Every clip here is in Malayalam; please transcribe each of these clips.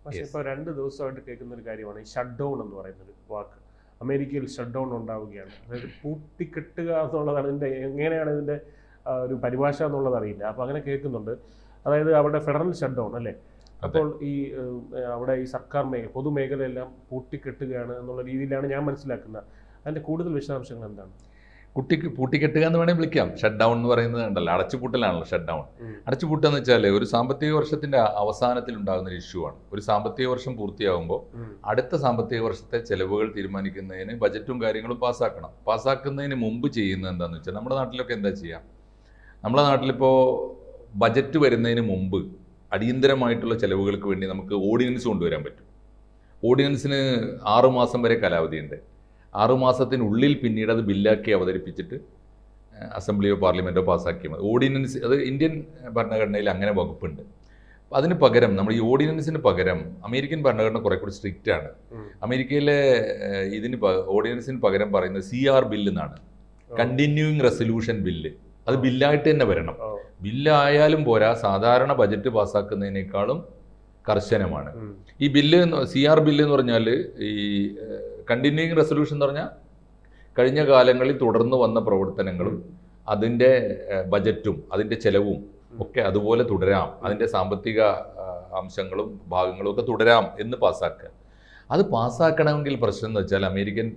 പക്ഷേ ഇപ്പോൾ 2 ദിവസമായിട്ട് കേൾക്കുന്ന ഒരു കാര്യമാണ് ഈ ഷട്ട് ഡൗൺ എന്ന് പറയുന്നൊരു വാക്ക്. അമേരിക്കയിൽ ഷട്ട് ഡൗൺ ഉണ്ടാവുകയാണ്. അതായത് പൂട്ടിക്കെട്ടുക എന്നുള്ളതാണ് ഇതിൻ്റെ, എങ്ങനെയാണ് ഇതിൻ്റെ ഒരു പരിഭാഷ എന്നുള്ളത് അറിയില്ല. അപ്പോൾ അങ്ങനെ കേൾക്കുന്നുണ്ട്. അതായത് അവിടെ ഫെഡറൽ ഷട്ട് ഡൗൺ അല്ലേ. അപ്പോൾ ഈ അവിടെ ഈ സർക്കാർ പൊതുമേഖലയെല്ലാം പൂട്ടിക്കെട്ടുകയാണ് എന്നുള്ള രീതിയിലാണ് ഞാൻ മനസ്സിലാക്കുന്നത്. അതിൻ്റെ കൂടുതൽ വിശദാംശങ്ങൾ എന്താണ്? പൂട്ടിക്കെട്ടുക എന്ന് വേണമെങ്കിൽ വിളിക്കാം. ഷട്ട് ഡൗൺ എന്ന് പറയുന്നത് ഉണ്ടല്ലോ, അടച്ചുപൂട്ടലാണല്ലോ ഷട്ട് ഡൗൺ. അടച്ചുപൂട്ടുക എന്ന് വെച്ചാൽ ഒരു സാമ്പത്തിക വർഷത്തിന്റെ അവസാനത്തിൽ ഉണ്ടാകുന്ന ഒരു ഇഷ്യൂ ആണ്. ഒരു സാമ്പത്തിക വർഷം പൂർത്തിയാകുമ്പോൾ അടുത്ത സാമ്പത്തിക വർഷത്തെ ചെലവുകൾ തീരുമാനിക്കുന്നതിന് ബജറ്റും കാര്യങ്ങളും പാസ്സാക്കണം. പാസ്സാക്കുന്നതിന് മുമ്പ് ചെയ്യുന്നത് എന്താണെന്ന് വെച്ചാൽ, നമ്മുടെ നാട്ടിലൊക്കെ എന്താ ചെയ്യാം, നമ്മുടെ നാട്ടിലിപ്പോൾ ബജറ്റ് വരുന്നതിന് മുമ്പ് അടിയന്തരമായിട്ടുള്ള ചെലവുകൾക്ക് വേണ്ടി നമുക്ക് ഓർഡിനൻസ് കൊണ്ടുവരാൻ പറ്റും. ഓർഡിനൻസിന് 6 മാസം വരെ കാലാവധിയുണ്ട്. 6 മാസത്തിനുള്ളിൽ പിന്നീട് അത് ബില്ലാക്കി അവതരിപ്പിച്ചിട്ട് അസംബ്ലിയോ പാർലമെൻറ്റോ പാസ്സാക്കിയാൽ മതി. ഓർഡിനൻസ്, അത് ഇന്ത്യൻ ഭരണഘടനയിൽ അങ്ങനെ വകുപ്പുണ്ട്. അതിന് പകരം നമ്മൾ ഈ ഓർഡിനൻസിന് പകരം അമേരിക്കൻ ഭരണഘടന കുറെ കൂടി സ്ട്രിക്റ്റ് ആണ്. അമേരിക്കയിലെ ഓർഡിനൻസിന് പകരം പറയുന്നത് CR ബില്ല് എന്നാണ്, കണ്ടിന്യൂയിങ് റെസൊല്യൂഷൻ ബില്ല്. അത് ബില്ലായിട്ട് തന്നെ വരണം. ബില്ലായാലും പോരാ, സാധാരണ ബജറ്റ് പാസ്സാക്കുന്നതിനേക്കാളും കർശനമാണ് ഈ ബില്ല്. CR ബില്ല് എന്ന് പറഞ്ഞാൽ, ഈ കണ്ടിന്യൂയിങ് റെസൊല്യൂഷൻ എന്ന് പറഞ്ഞാൽ കഴിഞ്ഞ കാലങ്ങളിൽ തുടർന്ന് വന്ന പ്രവർത്തനങ്ങളും അതിൻ്റെ ബജറ്റും അതിൻ്റെ ചെലവും ഒക്കെ അതുപോലെ തുടരാം, അതിൻ്റെ സാമ്പത്തിക അംശങ്ങളും ഭാഗങ്ങളും ഒക്കെ തുടരാം എന്ന് പാസ്സാക്കുക. അത് പാസ്സാക്കണമെങ്കിൽ പ്രശ്നം എന്ന് വെച്ചാൽ അമേരിക്കൻ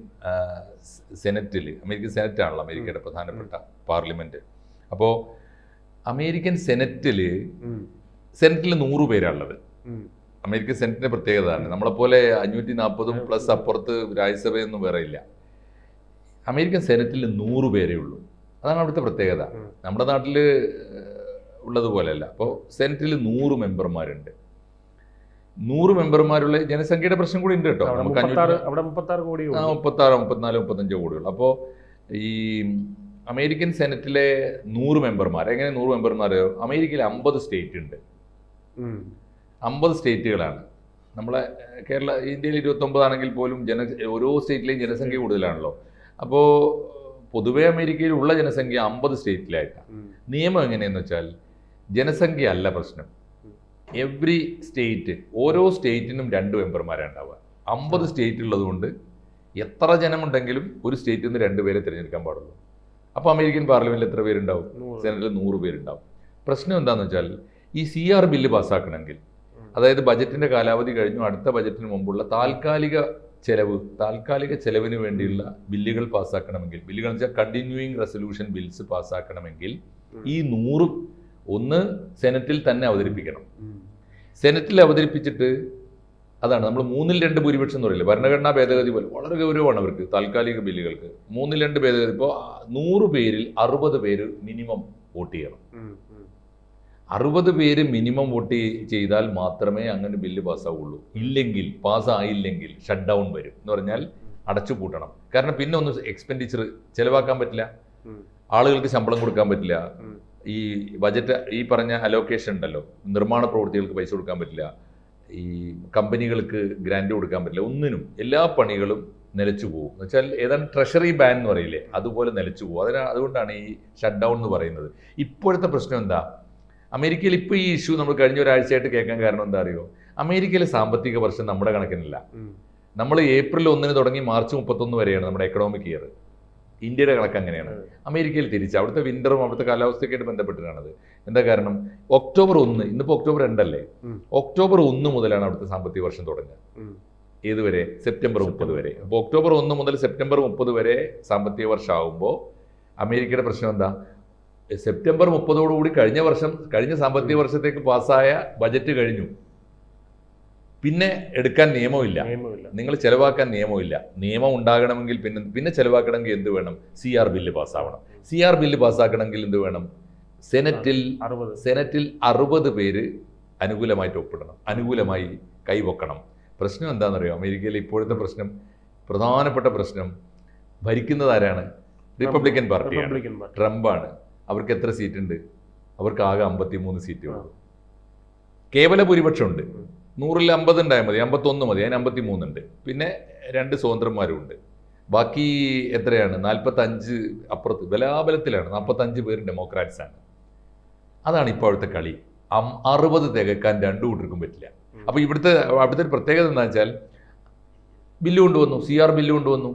സെനറ്റാണല്ലോ അമേരിക്കയുടെ പ്രധാനപ്പെട്ട പാർലമെൻറ്റ്. അപ്പോൾ അമേരിക്കൻ സെനറ്റിൽ 100 പേരാണുള്ളത്. അമേരിക്കൻ സെനറ്റിന്റെ പ്രത്യേകതയാണ്, നമ്മളെപ്പോലെ 540 പ്ലസ് അപ്പുറത്ത് രാജ്യസഭയൊന്നും വേറെ ഇല്ല. അമേരിക്കൻ സെനറ്റിൽ 100 പേരേ ഉള്ളൂ. അതാണ് അവിടുത്തെ പ്രത്യേകത. നമ്മുടെ നാട്ടിൽ ഉള്ളതുപോലെയല്ല. അപ്പോൾ സെനറ്റിൽ 100 മെമ്പർമാരുണ്ട്. 100 മെമ്പർമാരുള്ള ജനസംഖ്യയുടെ പ്രശ്നം കൂടി ഉണ്ട് കേട്ടോ. നമുക്ക് 34 35 കോടിയുള്ളൂ. അപ്പോൾ ഈ അമേരിക്കൻ സെനറ്റിലെ 100 മെമ്പർമാർ, എങ്ങനെ 100 മെമ്പർമാർ? അമേരിക്കയിൽ 50 സ്റ്റേറ്റ് ഉണ്ട്. 50 സ്റ്റേറ്റുകളാണ്. നമ്മളെ ഇന്ത്യയിൽ 29 ആണെങ്കിൽ പോലും ഓരോ സ്റ്റേറ്റിലെയും ജനസംഖ്യ കൂടുതലാണല്ലോ. അപ്പോൾ പൊതുവെ അമേരിക്കയിൽ ഉള്ള ജനസംഖ്യ 50 സ്റ്റേറ്റിലായിട്ടാണ്. നിയമം എങ്ങനെയെന്ന് വെച്ചാൽ, ജനസംഖ്യ അല്ല പ്രശ്നം. എവ്രി സ്റ്റേറ്റ്, ഓരോ സ്റ്റേറ്റിനും 2 മെമ്പർമാരാണ് ഉണ്ടാവുക. 50 സ്റ്റേറ്റ് ഉള്ളതുകൊണ്ട് എത്ര ജനമുണ്ടെങ്കിലും ഒരു സ്റ്റേറ്റിൽ നിന്ന് 2 പേരെ തിരഞ്ഞെടുക്കാൻ പാടുള്ളൂ. അപ്പോൾ അമേരിക്കൻ പാർലമെന്റിൽ എത്ര പേരുണ്ടാവും? സെനറ്റിൽ 100 പേരുണ്ടാവും. പ്രശ്നം എന്താണെന്ന് വെച്ചാൽ, ഈ CR ബില്ല് പാസ്സാക്കണമെങ്കിൽ, അതായത് ബജറ്റിന്റെ കാലാവധി കഴിഞ്ഞു അടുത്ത ബജറ്റിന് മുമ്പുള്ള താൽക്കാലിക ചെലവിന് വേണ്ടിയുള്ള ബില്ലുകൾ പാസ്സാക്കണമെങ്കിൽ, ബില്ലുകൾ എന്ന് വെച്ചാൽ കണ്ടിന്യൂയിങ് റെസൊല്യൂഷൻ ബിൽസ് പാസ്സാക്കണമെങ്കിൽ ഈ 100 ഒന്ന് സെനറ്റിൽ തന്നെ അവതരിപ്പിക്കണം. സെനറ്റിൽ അവതരിപ്പിച്ചിട്ട്, അതാണ് നമ്മൾ 3/2 ഭൂരിപക്ഷം എന്ന് പറയില്ല, ഭരണഘടനാ ഭേദഗതി പോലെ വളരെ ഗൗരവമാണ് അവർക്ക് താൽക്കാലിക ബില്ലുകൾക്ക്. 3/2 ഭേദഗതി. ഇപ്പോൾ 100 പേരിൽ 60 പേര് മിനിമം വോട്ട് ചെയ്യണം. 60 പേര് മിനിമം വോട്ട് ചെയ്താൽ മാത്രമേ അങ്ങനെ ബില്ല് പാസ്സാവുള്ളൂ. ഇല്ലെങ്കിൽ, പാസ്സായില്ലെങ്കിൽ ഷട്ട് ഡൗൺ വരും. എന്ന് പറഞ്ഞാൽ അടച്ചുപൂട്ടണം. കാരണം പിന്നെ ഒന്നും എക്സ്പെൻഡിച്ചർ ചിലവാക്കാൻ പറ്റില്ല, ആളുകൾക്ക് ശമ്പളം കൊടുക്കാൻ പറ്റില്ല, ഈ ബജറ്റ് ഈ പറഞ്ഞ അലോക്കേഷൻ ഉണ്ടല്ലോ, നിർമ്മാണ പ്രവൃത്തികൾക്ക് പൈസ കൊടുക്കാൻ പറ്റില്ല, ഈ കമ്പനികൾക്ക് ഗ്രാൻഡ് കൊടുക്കാൻ പറ്റില്ല, ഒന്നിനും. എല്ലാ പണികളും നിലച്ചു പോകും. എന്ന് വെച്ചാൽ ഏതാണ്ട് ട്രഷറി ബാൻ എന്ന് പറയില്ലേ, അതുപോലെ നിലച്ചു പോകും. അതുകൊണ്ടാണ് ഈ ഷട്ട് ഡൗൺ എന്ന് പറയുന്നത്. ഇപ്പോഴത്തെ പ്രശ്നം എന്താ, അമേരിക്കയിൽ ഇപ്പോൾ ഈ ഇഷ്യൂ നമ്മൾ കഴിഞ്ഞ ഒരാഴ്ചയായിട്ട് കേൾക്കാൻ കാരണം എന്താ അറിയോ? അമേരിക്കയിലെ സാമ്പത്തിക വർഷം നമ്മുടെ കണക്കിനല്ല. നമ്മൾ ഏപ്രിൽ 1 തുടങ്ങി മാർച്ച് 31 വരെയാണ് നമ്മുടെ എക്കണോമിക് ഇയർ. ഇന്ത്യയുടെ കണക്ക് അങ്ങനെയാണ്. അമേരിക്കയിൽ തിരിച്ച് അവിടുത്തെ വിന്ററും അവിടുത്തെ കാലാവസ്ഥയൊക്കെയായിട്ട് ബന്ധപ്പെട്ടിട്ടാണത്. എന്താ കാരണം? ഒക്ടോബർ 1, ഇന്നിപ്പോൾ ഒക്ടോബർ 2 അല്ലേ, ഒക്ടോബർ 1 മുതലാണ് അവിടുത്തെ സാമ്പത്തിക വർഷം തുടങ്ങുക. ഏതുവരെ? സെപ്റ്റംബർ 30 വരെ. അപ്പോൾ ഒക്ടോബർ 1 മുതൽ സെപ്റ്റംബർ 30 വരെ സാമ്പത്തിക വർഷം ആകുമ്പോൾ അമേരിക്കയുടെ പ്രശ്നം എന്താ? സെപ്റ്റംബർ 30 കഴിഞ്ഞ സാമ്പത്തിക വർഷത്തേക്ക് പാസ്സായ ബജറ്റ് കഴിഞ്ഞു. പിന്നെ എടുക്കാൻ നിയമമില്ല, നിങ്ങൾ ചെലവാക്കാൻ നിയമമില്ല. നിയമം ഉണ്ടാകണമെങ്കിൽ പിന്നെ ചെലവാക്കണമെങ്കിൽ എന്ത് വേണം? CR ബില്ല് പാസ്സാവണം. CR ബില്ല് പാസ്സാക്കണമെങ്കിൽ എന്ത് വേണം? സെനറ്റിൽ 60 പേര് അനുകൂലമായിട്ട് ഒപ്പിടണം, അനുകൂലമായി കൈവക്കണം. പ്രശ്നം എന്താണെന്നറിയോ? അമേരിക്കയിലെ ഇപ്പോഴത്തെ പ്രശ്നം, പ്രധാനപ്പെട്ട പ്രശ്നം, ഭരിക്കുന്നത് ആരാണ്? റിപ്പബ്ലിക്കൻ പാർട്ടിയാണ്, ട്രംപാണ്. അവർക്ക് എത്ര സീറ്റ് ഉണ്ട്? അവർക്ക് ആകെ 53 സീറ്റേ ഉള്ളൂ. കേവല ഭൂരിപക്ഷമുണ്ട്. 100ൽ 50 ഉണ്ടായാൽ മതി, 51 മതി, അതിന് 53 ഉണ്ട്. പിന്നെ 2 സ്വതന്ത്രന്മാരും ഉണ്ട്. ബാക്കി എത്രയാണ്? 45 അപ്പുറത്ത് ബലാബലത്തിലാണ്. 45 പേര് ഡെമോക്രാറ്റ്സ് ആണ്. അതാണ് ഇപ്പോൾ അവിടുത്തെ കളി. 60 തികക്കാൻ 2 കൂട്ടർക്കും പറ്റില്ല. അപ്പോൾ അവിടുത്തെ ഒരു പ്രത്യേകത എന്താ വെച്ചാൽ ബില്ല് കൊണ്ടുവന്നു, CR ബില്ല് കൊണ്ടുവന്നു.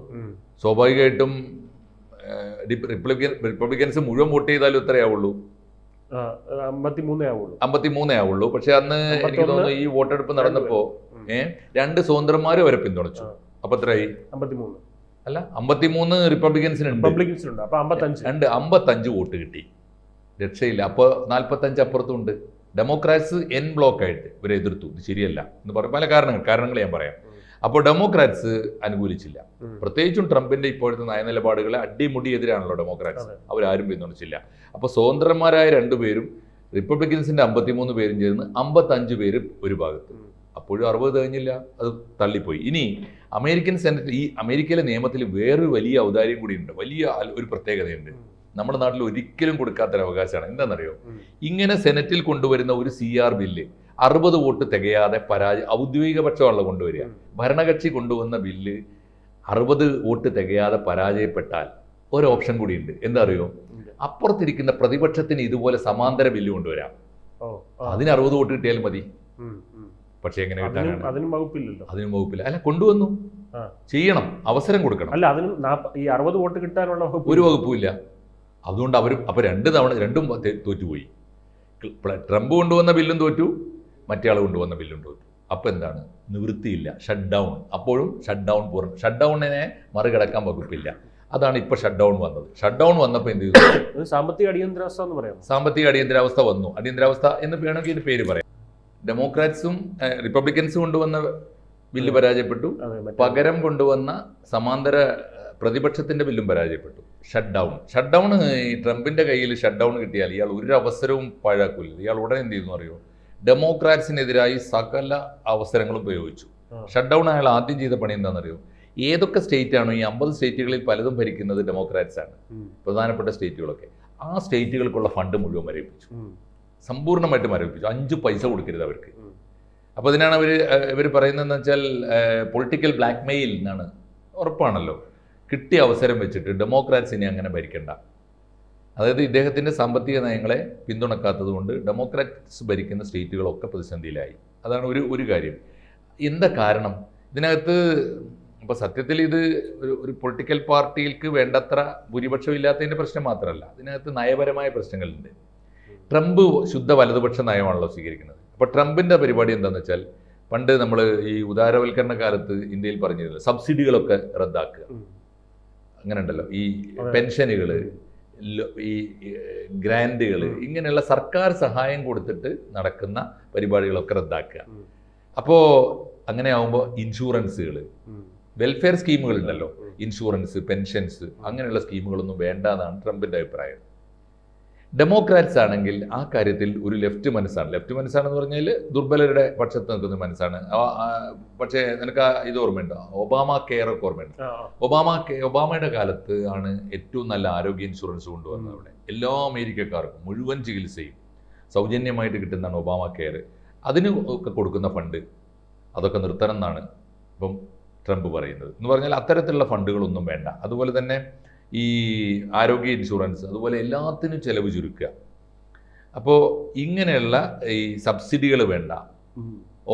സ്വാഭാവികമായിട്ടും റിപ്പബ്ലിക്കൻസ് മുഴുവൻ വോട്ട് ചെയ്താലും എത്രയാവുള്ളൂ? 53 ആവുള്ളൂ. പക്ഷെ അന്ന് എനിക്ക് തോന്നുന്നു ഈ വോട്ടെടുപ്പ് നടന്നപ്പോ 2 സ്വതന്ത്രന്മാരും അവരെ പിന്തുണച്ചു. അപ്പൊ എത്രയായി? 53 അല്ല, 53 റിപ്പബ്ലിക്കൻസിനുണ്ട്, 55 വോട്ട് കിട്ടി. രക്ഷയില്ല. അപ്പോൾ 45 അപ്പുറത്തുണ്ട്. ഡെമോക്രാറ്റ്സ് എൻ ബ്ലോക്ക് ആയിട്ട് ഇവരെ എതിർത്തു. ഇത് ശരിയല്ല എന്ന് പറയും. പല കാരണങ്ങൾ ഞാൻ പറയാം. അപ്പോൾ ഡെമോക്രാറ്റ്സ് അനുകൂലിച്ചില്ല. പ്രത്യേകിച്ചും ട്രംപിന്റെ ഇപ്പോഴത്തെ നയനിലപാടുകളെ അടിമുടി എതിരാണല്ലോ ഡെമോക്രാറ്റ്സ്. അവരാരും പിന്തുണച്ചില്ല. അപ്പോൾ സ്വതന്ത്രന്മാരായ 2 പേരും റിപ്പബ്ലിക്കൻസിന്റെ 53 പേരും ചേർന്ന് 55 പേര് ഒരു ഭാഗത്ത്. അപ്പോഴും 60 തികഞ്ഞില്ല, അത് തള്ളിപ്പോയി. ഇനി അമേരിക്കൻ സെനറ്റ്, ഈ അമേരിക്കയിലെ നിയമത്തിൽ വേറൊരു വലിയ ഔദാര്യം കൂടിയുണ്ട്, വലിയ ഒരു പ്രത്യേകതയുണ്ട്. നമ്മുടെ നാട്ടിൽ ഒരിക്കലും കൊടുക്കാത്തൊരു അവകാശമാണ്. എന്താണെന്നറിയോ? ഇങ്ങനെ സെനറ്റിൽ കൊണ്ടുവരുന്ന ഒരു CR ബില്ല് 60 വോട്ട് തികയാതെ ഔദ്യോഗിക പക്ഷമാണല്ലോ കൊണ്ടുവരിക. ഭരണകക്ഷി കൊണ്ടുവന്ന ബില്ല് 60 വോട്ട് തികയാതെ പരാജയപ്പെട്ടാൽ ഒരു ഓപ്ഷൻ കൂടിയുണ്ട്. എന്താ അറിയോ? അപ്പുറത്തിരിക്കുന്ന പ്രതിപക്ഷത്തിന് ഇതുപോലെ സമാന്തര ബില്ല് കൊണ്ടുവരാം. അതിന് 60 വോട്ട് കിട്ടിയാലും മതി. പക്ഷെ എങ്ങനെ കിട്ടാനാണ്? അതിനും വകുപ്പില്ല. അല്ല, കൊണ്ടുവന്നു, ചെയ്യണം, അവസരം കൊടുക്കണം. അല്ല, അതിനും ഈ 60 വോട്ട് കിട്ടാനുള്ള ഒരു വകുപ്പുമില്ല. അതുകൊണ്ട് അപ്പൊ രണ്ടും തോറ്റുപോയി. ട്രംപ് കൊണ്ടുവന്ന ബില്ലും തോറ്റു, മറ്റേ ആൾ കൊണ്ടുവന്ന ബില്ലും തോറ്റു. അപ്പൊ എന്താണ്? നിവൃത്തിയില്ല, ഷട്ട് ഡൗൺ. അപ്പോഴും ഷട്ട് ഡൗൺ പൂർണ്ണം. ഷട്ട് ഡൗണിനെ മറികടക്കാൻ വകുപ്പില്ല. അതാണ് ഇപ്പൊ ഷട്ട് ഡൗൺ വന്നത്. ഷട്ട് ഡൗൺ വന്നപ്പോൾ എന്ത് ചെയ്തു? സാമ്പത്തിക അടിയന്തരാവസ്ഥ എന്ന് പറയാം. സാമ്പത്തിക അടിയന്തരാവസ്ഥ വന്നു. അടിയന്തരാവസ്ഥ എന്ന് വേണമെങ്കിൽ ഇത് പേര് പറയാം. ഡെമോക്രാറ്റ്സും റിപ്പബ്ലിക്കൻസും കൊണ്ടുവന്ന ബില്ല് പരാജയപ്പെട്ടു. പകരം കൊണ്ടുവന്ന സമാന്തര പ്രതിപക്ഷത്തിന്റെ ബില്ലും പരാജയപ്പെട്ടു. ഷട്ട് ഡൗൺ ഈ ട്രംപിന്റെ കയ്യിൽ ഷട്ട് ഡൗൺ കിട്ടിയാൽ ഇയാൾ ഒരു അവസരവും പാഴാക്കില്ല. ഇയാൾ ഉടനെ എന്ത് ചെയ്യുന്നു അറിയോ? ഡെമോക്രാറ്റ്സിനെതിരായി സകല അവസരങ്ങളും ഉപയോഗിച്ചു. ഷട്ട് ഡൗൺ അയാൾ ആദ്യം ചെയ്ത പണി എന്താണെന്നറിയോ? ഏതൊക്കെ സ്റ്റേറ്റ് ആണോ, ഈ 50 സ്റ്റേറ്റുകളിൽ പലതും ഭരിക്കുന്നത് ഡെമോക്രാറ്റ്സ് ആണ്, പ്രധാനപ്പെട്ട സ്റ്റേറ്റുകളൊക്കെ, ആ സ്റ്റേറ്റുകൾക്കുള്ള ഫണ്ട് മുഴുവൻ മരവിപ്പിച്ചു, സമ്പൂർണ്ണമായിട്ട് മരവിപ്പിച്ചു. 5 പൈസ കൊടുക്കരുത് അവർക്ക്. അപ്പോൾ അതിനാണ് ഇവർ പറയുന്നതെന്ന് വെച്ചാൽ പൊളിറ്റിക്കൽ ബ്ലാക്ക് മെയിൽ എന്നാണ്. ഉറപ്പാണല്ലോ, കിട്ടിയ അവസരം വെച്ചിട്ട് ഡെമോക്രാറ്റ്സിനെ അങ്ങനെ ഭരിക്കണ്ട. അതായത് ഇദ്ദേഹത്തിൻ്റെ സാമ്പത്തിക നയങ്ങളെ പിന്തുണക്കാത്തത് കൊണ്ട് ഡെമോക്രാറ്റ്സ് ഭരിക്കുന്ന സ്റ്റേറ്റുകളൊക്കെ പ്രതിസന്ധിയിലായി. അതാണ് ഒരു കാര്യം. എന്താ കാരണം? ഇതിനകത്ത് ഇപ്പോൾ സത്യത്തിൽ ഇത് ഒരു പൊളിറ്റിക്കൽ പാർട്ടികൾക്ക് വേണ്ടത്ര ഭൂരിപക്ഷം ഇല്ലാത്തതിൻ്റെ പ്രശ്നം മാത്രമല്ല, ഇതിനകത്ത് നയപരമായ പ്രശ്നങ്ങളുണ്ട്. ട്രംപ് ശുദ്ധ വലതുപക്ഷ നയമാണല്ലോ സ്വീകരിക്കുന്നത്. അപ്പോൾ ട്രംപിൻ്റെ പരിപാടി എന്താണെന്ന് വെച്ചാൽ, പണ്ട് നമ്മൾ ഈ ഉദാരവൽക്കരണ കാലത്ത് ഇന്ത്യയിൽ പറഞ്ഞിരുന്നത് സബ്സിഡികളൊക്കെ റദ്ദാക്കുക, അങ്ങനെ ഉണ്ടല്ലോ, ഈ പെൻഷനുകൾ, ഈ ഗ്രാൻറ്റുകൾ, ഇങ്ങനെയുള്ള സർക്കാർ സഹായം കൊടുത്തിട്ട് നടക്കുന്ന പരിപാടികളൊക്കെ റദ്ദാക്കുക. അപ്പോൾ അങ്ങനെ ആകുമ്പോൾ ഇൻഷുറൻസുകൾ, വെൽഫെയർ സ്കീമുകൾ ഉണ്ടല്ലോ, ഇൻഷുറൻസ്, പെൻഷൻസ്, അങ്ങനെയുള്ള സ്കീമുകളൊന്നും വേണ്ട എന്നാണ് ട്രംപിൻ്റെ അഭിപ്രായം. ഡെമോക്രാറ്റ്സ് ആണെങ്കിൽ ആ കാര്യത്തിൽ ഒരു ലെഫ്റ്റ് മനസ്സാണെന്ന് പറഞ്ഞാൽ ദുർബലരുടെ പക്ഷത്ത് നിൽക്കുന്ന മനസ്സാണ്. പക്ഷേ നിനക്ക് ഇത് ഓർമ്മയുണ്ടോ? ഒബാമ കെയർ ഒക്കെ ഓർമ്മയുണ്ട്? ഒബാമയുടെ കാലത്ത് ആണ് ഏറ്റവും നല്ല ആരോഗ്യ ഇൻഷുറൻസ് കൊണ്ടുവന്നത്. അവിടെ എല്ലാ അമേരിക്കക്കാർക്കും മുഴുവൻ ചികിത്സയും സൗജന്യമായിട്ട് കിട്ടുന്നതാണ് ഒബാമ കെയർ. അതിന് ഒക്കെ കൊടുക്കുന്ന ഫണ്ട് അതൊക്കെ നിർത്തണം എന്നാണ് ഇപ്പം ട്രംപ് പറയുന്നത്. എന്ന് പറഞ്ഞാൽ അത്തരത്തിലുള്ള ഫണ്ടുകളൊന്നും വേണ്ട. അതുപോലെ തന്നെ ഈ ആരോഗ്യ ഇൻഷുറൻസ്, അതുപോലെ എല്ലാത്തിനും ചെലവ് ചുരുക്കുക. അപ്പോൾ ഇങ്ങനെയുള്ള ഈ സബ്സിഡികൾ വേണ്ട,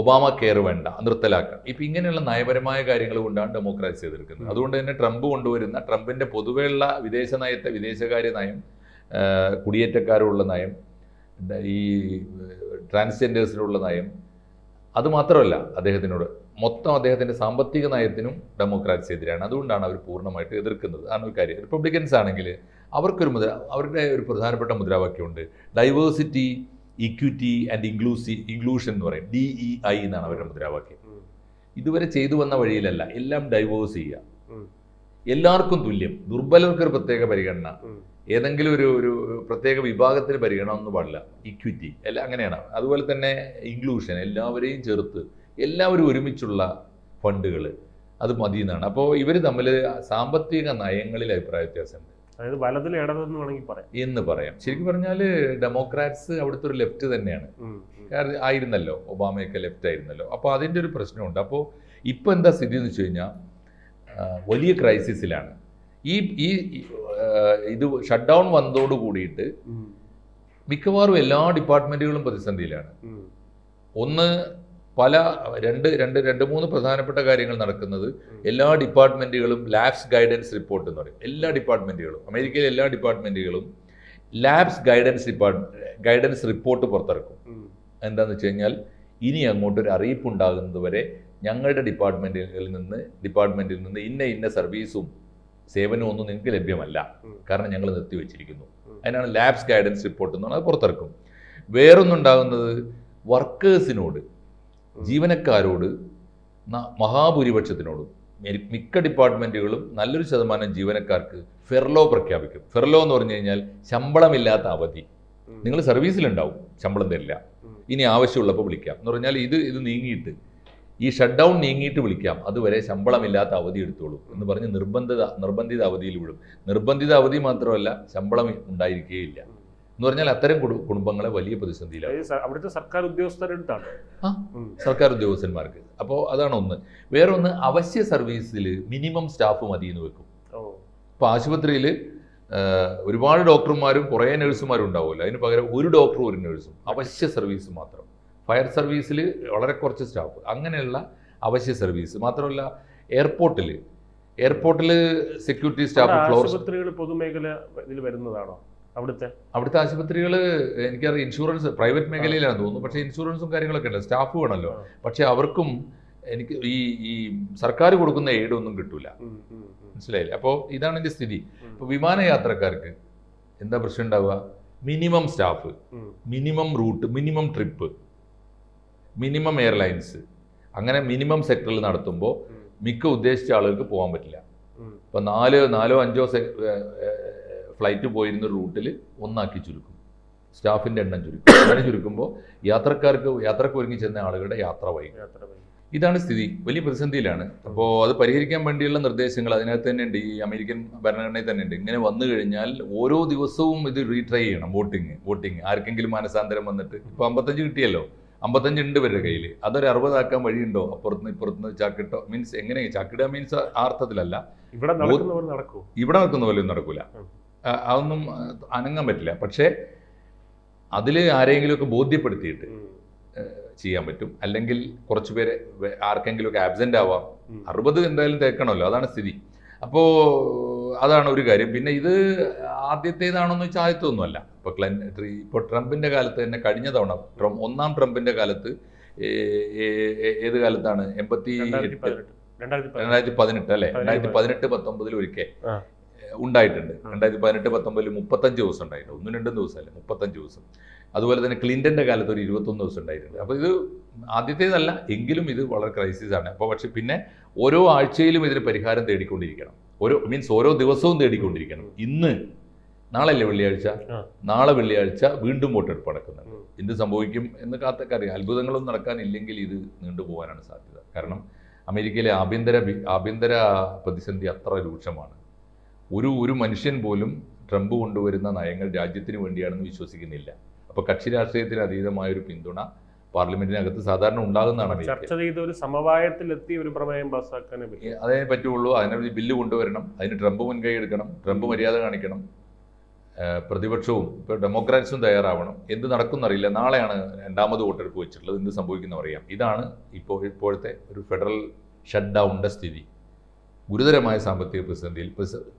ഒബാമ കെയർ വേണ്ട, നിർത്തലാക്കുക. ഇപ്പം ഇങ്ങനെയുള്ള നയപരമായ കാര്യങ്ങൾ കൊണ്ടാണ് ഡെമോക്രാറ്റ്സ് എതിർക്കുന്നത്. അതുകൊണ്ട് തന്നെ ട്രംപിൻ്റെ പൊതുവെയുള്ള വിദേശകാര്യ നയം, കുടിയേറ്റക്കാരുള്ള നയം, ഈ ട്രാൻസ്ജെൻഡേഴ്സിനുള്ള നയം, അതുമാത്രമല്ല അദ്ദേഹത്തിൻ്റെ സാമ്പത്തിക നയത്തിനും ഡെമോക്രാറ്റ്സ് എതിരാണ്. അതുകൊണ്ടാണ് അവർ പൂർണ്ണമായിട്ട് എതിർക്കുന്നത്. ആണ് ഒരു കാര്യം. റിപ്പബ്ലിക്കൻസ് ആണെങ്കിൽ അവരുടെ ഒരു പ്രധാനപ്പെട്ട മുദ്രാവാക്യമുണ്ട്, ഡൈവേഴ്സിറ്റി, ഇക്വിറ്റി ആൻഡ് ഇൻക്ലൂഷൻ എന്ന് പറയും. DEI എന്നാണ് അവരുടെ മുദ്രാവാക്യം. ഇതുവരെ ചെയ്തു വന്ന വഴിയിലല്ല, എല്ലാം ഡൈവേഴ്സ് ചെയ്യുക, എല്ലാവർക്കും തുല്യം, ദുർബലർക്കൊരു പ്രത്യേക പരിഗണന, ഏതെങ്കിലും ഒരു പ്രത്യേക വിഭാഗത്തിന് പരിഗണന ഒന്നും പാടില്ല, ഇക്വിറ്റി എല്ലാം അങ്ങനെയാണ്. അതുപോലെ തന്നെ ഇൻക്ലൂഷൻ, എല്ലാവരെയും ചേർത്ത് എല്ലാവരും ഒരുമിച്ചുള്ള ഫണ്ടുകൾ, അത് മതി എന്നാണ്. അപ്പോൾ ഇവർ തമ്മിൽ സാമ്പത്തിക നയങ്ങളിൽ അഭിപ്രായ വ്യത്യാസമുണ്ട്. അതായത് വലതിൽ ഇടതെന്ന് വേണമെങ്കിൽ എന്ന് പറയാം. ശരിക്കും പറഞ്ഞാൽ ഡെമോക്രാറ്റ്സ് അവിടുത്തെ ഒരു ലെഫ്റ്റ് തന്നെയാണ്, ആയിരുന്നല്ലോ, ഒബാമയൊക്കെ ലെഫ്റ്റ് ആയിരുന്നല്ലോ. അപ്പോൾ അതിൻ്റെ ഒരു പ്രശ്നമുണ്ട്. അപ്പോൾ ഇപ്പോൾ എന്താ സ്ഥിതി എന്ന് വെച്ച് കഴിഞ്ഞാൽ വലിയ ക്രൈസിസിലാണ്. ഇത് ഷട്ട് ഡൗൺ വന്നതോട് കൂടിയിട്ട് മിക്കവാറും എല്ലാ ഡിപ്പാർട്ട്മെൻറ്റുകളും പ്രതിസന്ധിയിലാണ്. ഒന്ന് പല രണ്ട് മൂന്ന് പ്രധാനപ്പെട്ട കാര്യങ്ങൾ നടക്കുന്നത്. എല്ലാ ഡിപ്പാർട്ട്മെൻറ്റുകളും ലാബ്സ് ഗൈഡൻസ് റിപ്പോർട്ട് എന്ന് പറയും. എല്ലാ ഡിപ്പാർട്ട്മെൻറ്റുകളും, അമേരിക്കയിലെ എല്ലാ ഡിപ്പാർട്ട്മെൻറ്റുകളും ലാബ്സ് ഗൈഡൻസ് റിപ്പോർട്ട് പുറത്തിറക്കും. എന്താണെന്ന് വെച്ച് കഴിഞ്ഞാൽ ഇനി അങ്ങോട്ടൊരു അറിയിപ്പ് ഉണ്ടാകുന്നത് വരെ ഞങ്ങളുടെ ഡിപ്പാർട്ട്മെൻറ്റിൽ നിന്ന് ഇന്ന സർവീസും സേവനവും ഒന്നും നിങ്ങൾക്ക് ലഭ്യമല്ല, കാരണം ഞങ്ങൾ നിർത്തിവെച്ചിരിക്കുന്നു. അതിനാണ് ലാബ്സ് ഗൈഡൻസ് റിപ്പോർട്ട് എന്ന് പറഞ്ഞാൽ അത് പുറത്തിറക്കും. വേറൊന്നുണ്ടാകുന്നത് വർക്കേഴ്സിനോട്, ജീവനക്കാരോട്, മഹാഭൂരിപക്ഷത്തിനോടും മിക്ക ഡിപ്പാർട്ട്മെൻറ്റുകളും നല്ലൊരു ശതമാനം ജീവനക്കാർക്ക് ഫെർലോ പ്രഖ്യാപിക്കും. ഫെർലോ എന്ന് പറഞ്ഞു കഴിഞ്ഞാൽ ശമ്പളമില്ലാത്ത അവധി. നിങ്ങൾ സർവീസിലുണ്ടാവും, ശമ്പളം തരില്ല, ഇനി ആവശ്യമുള്ളപ്പോൾ വിളിക്കാം എന്ന് പറഞ്ഞാൽ ഇത് നീങ്ങിയിട്ട്, ഈ ഷട്ട് ഡൗൺ നീങ്ങിയിട്ട് വിളിക്കാം, അതുവരെ ശമ്പളമില്ലാത്ത അവധി എടുത്തോളൂ എന്ന് പറഞ്ഞ് നിർബന്ധിത അവധിയിൽ വിടും. നിർബന്ധിത അവധി മാത്രമല്ല, ശമ്പളം ഉണ്ടായിരിക്കുകയില്ല എന്ന് പറഞ്ഞാൽ അത്തരം കുടുംബങ്ങളെ വലിയ പ്രതിസന്ധിയിലാണ്. അവിടുത്തെ സർക്കാർ ഉദ്യോഗസ്ഥരെടുത്താണ് സർക്കാർ ഉദ്യോഗസ്ഥന്മാർക്ക്. അപ്പോൾ അതാണ് ഒന്ന്. വേറൊന്ന്, അവശ്യ സർവീസിൽ മിനിമം സ്റ്റാഫ് മതി എന്ന് വെക്കും. ഇപ്പോൾ ആശുപത്രിയിൽ ഒരുപാട് ഡോക്ടർമാരും കുറേ നഴ്സുമാരും ഉണ്ടാവുമല്ലോ, അതിന് പകരം ഒരു ഡോക്ടറും ഒരു നഴ്സും, അവശ്യ സർവീസ് മാത്രം. ഫയർ സർവീസിൽ വളരെ കുറച്ച് സ്റ്റാഫ്, അങ്ങനെയുള്ള അവശ്യ സർവീസ് മാത്രമല്ല. എയർപോർട്ടിൽ സെക്യൂരിറ്റി സ്റ്റാഫ്, ആശുപത്രികൾ പൊതുമേഖല ഇതിൽ വരുന്നതാണോ? അവിടുത്തെ ആശുപത്രികൾ എനിക്കറിയാം ഇൻഷുറൻസ് പ്രൈവറ്റ് മേഖലയിലാണ് തോന്നുന്നു, പക്ഷേ ഇൻഷുറൻസും കാര്യങ്ങളൊക്കെ ഉണ്ട്, സ്റ്റാഫ് വേണമല്ലോ. പക്ഷെ അവർക്കും എനിക്ക് ഈ സർക്കാർ കൊടുക്കുന്ന എയ്ഡ് ഒന്നും കിട്ടൂല, മനസ്സിലായില്ലേ? അപ്പോൾ ഇതാണ് എൻ്റെ സ്ഥിതി. ഇപ്പോൾ വിമാനയാത്രക്കാർക്ക് എന്താ പ്രശ്നം ഉണ്ടാവുക? Minimum staff, minimum route, minimum trip, minimum airlines, അങ്ങനെ മിനിമം സെക്ടറിൽ നടത്തുമ്പോൾ മിക്ക ഉദ്ദേശിച്ച ആളുകൾക്ക് പോകാൻ പറ്റില്ല. ഇപ്പം നാലോ അഞ്ചോ ഫ്ലൈറ്റ് പോയിരുന്ന റൂട്ടിൽ ഒന്നാക്കി ചുരുക്കും, സ്റ്റാഫിൻ്റെ എണ്ണം ചുരുക്കും. അങ്ങനെ ചുരുക്കുമ്പോൾ യാത്രക്ക് ഒരുങ്ങി ചെന്ന ആളുകളുടെ യാത്ര വൈകും. ഇതാണ് സ്ഥിതി, വലിയ പ്രതിസന്ധിയിലാണ്. അപ്പോൾ അത് പരിഹരിക്കാൻ വേണ്ടിയുള്ള നിർദ്ദേശങ്ങൾ അതിനകത്ത് തന്നെ ഉണ്ട്, ഈ അമേരിക്കൻ ഭരണഘടനയിൽ തന്നെ ഉണ്ട്. ഇങ്ങനെ വന്നു കഴിഞ്ഞാൽ ഓരോ ദിവസവും ഇത് റീട്രൈ ചെയ്യണം. വോട്ടിങ് ആർക്കെങ്കിലും മാനസാന്തരം വന്നിട്ട്, ഇപ്പോൾ 55 കിട്ടിയല്ലോ, 55 ഉണ്ട് ഇവരുടെ കയ്യിൽ, അതൊരു 60 ആക്കാൻ വഴിയുണ്ടോ? അപ്പുറത്തുനിന്ന് ഇപ്പുറത്തുനിന്ന് ചാക്കിട്ടോ, മീൻസ് എങ്ങനെ ചാക്കിടുക മീൻസ് ആ അർത്ഥത്തിലല്ല, ഇവിടെ നടക്കുന്ന പോലും നടക്കൂല, അതൊന്നും അനങ്ങാൻ പറ്റില്ല. പക്ഷേ അതിൽ ആരെങ്കിലുമൊക്കെ ബോധ്യപ്പെടുത്തിയിട്ട് ചെയ്യാൻ പറ്റും. അല്ലെങ്കിൽ കുറച്ച് പേര് ആർക്കെങ്കിലുമൊക്കെ ആബ്സെൻ്റ് ആവാം. 60 എന്തായാലും തേക്കണമല്ലോ, അതാണ് സ്ഥിതി. അപ്പോൾ അതാണ് ഒരു കാര്യം. പിന്നെ ഇത് ആദ്യത്തേതാണെന്ന് വെച്ചാൽ ആദ്യത്തൊന്നുമല്ല. ഇപ്പോൾ ട്രംപിൻ്റെ കാലത്ത് തന്നെ, കഴിഞ്ഞ തവണ ഒന്നാം ട്രംപിൻ്റെ കാലത്ത്, ഏത് കാലത്താണ്? 2018 അല്ലേ? 2018-19 ഒരിക്കൽ ഉണ്ടായിട്ടുണ്ട്. 2018-19 35 ദിവസം ഉണ്ടായിട്ടുണ്ട്, 1-2 ദിവസമല്ല, 35 ദിവസം. അതുപോലെ തന്നെ ക്ലിൻ്റൻ്റെ കാലത്ത് ഒരു 21 ദിവസം ഉണ്ടായിട്ടുണ്ട്. അപ്പോൾ ഇത് ആദ്യത്തേതല്ല, എങ്കിലും ഇത് വളരെ ക്രൈസിസാണ്. അപ്പോൾ പക്ഷേ പിന്നെ ഓരോ ആഴ്ചയിലും ഇതിന് പരിഹാരം തേടിക്കൊണ്ടിരിക്കണം, ഓരോ ദിവസവും തേടിക്കൊണ്ടിരിക്കണം. നാളെയല്ലേ വെള്ളിയാഴ്ച, നാളെ വെള്ളിയാഴ്ച വീണ്ടും വോട്ടെടുപ്പ് നടക്കുന്നുണ്ട്. എന്ത് സംഭവിക്കും എന്ന് കാത്തൊക്കെ അത്ഭുതങ്ങളൊന്നും നടക്കാനില്ലെങ്കിൽ ഇത് നീണ്ടുപോകാനാണ് സാധ്യത. കാരണം അമേരിക്കയിലെ ആഭ്യന്തര പ്രതിസന്ധി അത്ര രൂക്ഷമാണ്. ഒരു മനുഷ്യൻ പോലും ട്രംപ് കൊണ്ടുവരുന്ന നയങ്ങൾ രാജ്യത്തിന് വേണ്ടിയാണെന്ന് വിശ്വസിക്കുന്നില്ല. അപ്പോൾ കക്ഷി രാഷ്ട്രീയത്തിന് അതീതമായൊരു പിന്തുണ പാർലമെന്റിനകത്ത് സാധാരണ ഉണ്ടാകുന്നതാണ്. ചർച്ച ചെയ്ത് ഒരു സമവായത്തിലെത്തി ഒരു പ്രമേയം പാസ്സാക്കാനേ അതേ പറ്റുള്ളൂ. അതിനൊരു ബില്ല് കൊണ്ടുവരണം, അതിന് ട്രംപ് മുൻകൈ എടുക്കണം, ട്രംപ് മര്യാദ കാണിക്കണം, പ്രതിപക്ഷവും ഇപ്പോൾ ഡെമോക്രാറ്റ്സും തയ്യാറാവണം. എന്ത് നടക്കുന്നറിയില്ല. നാളെയാണ് രണ്ടാമത് വോട്ടെടുപ്പ് വെച്ചിട്ടുള്ളത്, എന്ത് സംഭവിക്കുന്ന അറിയാം. ഇതാണ് ഇപ്പോഴത്തെ ഒരു ഫെഡറൽ ഷട്ട് ഡൗണിൻ്റെ സ്ഥിതി. ഗുരുതരമായ സാമ്പത്തിക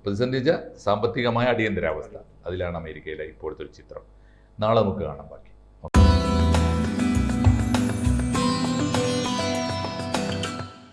പ്രതിസന്ധി സാമ്പത്തികമായ അടിയന്തരാവസ്ഥ, അതിലാണ് അമേരിക്കയിലെ ഇപ്പോഴത്തെ ഒരു ചിത്രം. നാളെ നമുക്ക് കാണാം ബാക്കി.